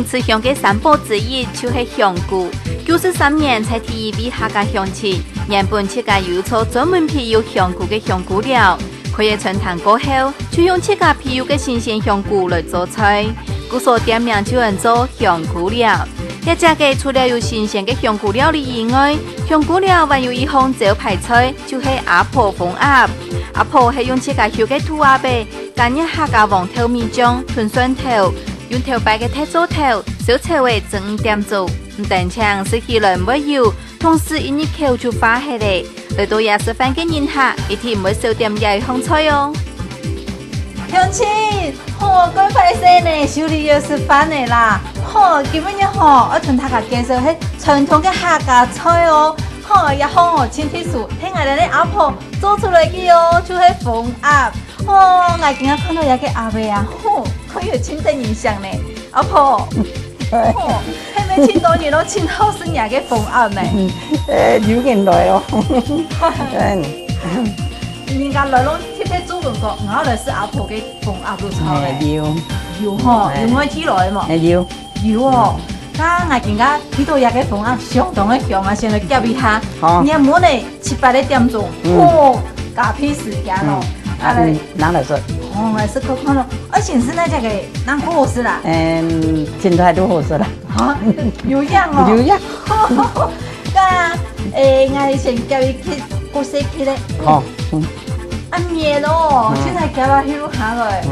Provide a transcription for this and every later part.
吃香嘅三宝之一就是香菇。93年才第一批客家乡亲，原本自家有做专门培育香菇嘅香菇料，可以春坛过后就用自家培育嘅新鲜香菇来做菜，故所店名就能做香菇料。一只嘅除了有新鲜嘅香菇料理以外，香菇料还有一项招牌菜，就是阿婆凤鸭。阿婆係用自家燒嘅土鴨白，加入客家黃豆米醬、豚蒜頭，用頭白嘅鐵做頭，小炒為整點做，唔但唱食起來唔會油，同時一入口就化起嚟。嚟到夜市飯嘅人客，一天唔會少點嘢香菜哦。鄉親，該快些呢，小李要食飯嚟啦。今日我同大家介紹係傳統嘅客家菜哦。一項前提數，聽我哋啲阿婆做出來嘅哦，就係鳳鴨。我今日看到有個阿伯啊，佢有親身印象呢。阿婆，係咪前多年咯？前後生日嘅鳳鴨呢？有年代咯。人家來攏貼喺做文個，我嚟是阿婆嘅鳳鴨做炒嘅。有冇睇來嘛？有哦。我見家睇到有個鳳鴨相當嘅香啊，先嚟夾一下。你阿母呢7、8點鐘，加批時間咯。哪來做？我是看看咯，而且是那隻個，哪個好食啦？現在都好食啦。有樣哦。有樣。我先叫伊去過世去咧。按熱咯，現在叫佢去錄下來。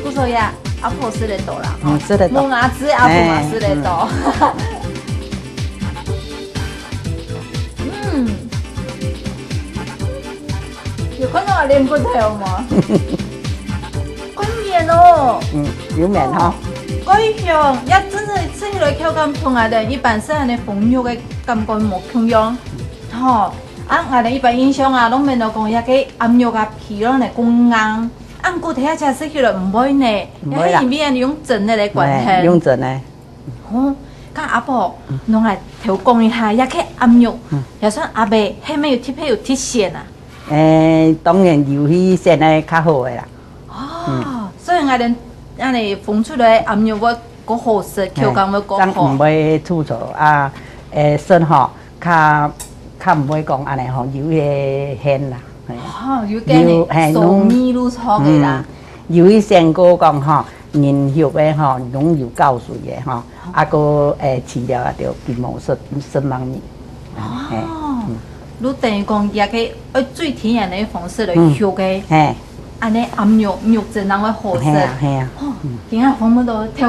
不錯呀。阿婆食得到啦，食得到。冇牙齒，阿婆嘛食得到。有看到我練骨頭嗎？好綿哦。有綿哈。好香，一真係吃起來口感同我哋一般食嘅鳳肉嘅感覺冇同樣。我哋一般印象啊，攏免到講一個鴨肉啊皮咯嚟講硬。按骨頭食食起來唔會呢，因為裡面用整的來管它。用整的。咁阿婆，弄來調講一下，一個鴨肉，也算阿伯，係咪有貼線啊？當然有啲線係較好嘅啦。所以我哋烘出來鴨肉會個好食，口感會個好。唔會粗糙啊，身嗬，較唔會講安尼嗬，有嘅輕啦。有嘅熟米露炒嘅啦，有啲成個講嗬，人肉嘅嗬，攏有膠水嘅嗬，個飼料啊條金毛色芒米。你等於講一個最天然嘅方式嚟燒嘅，安尼鴨肉肉質能會好食。係啊。點解我們都調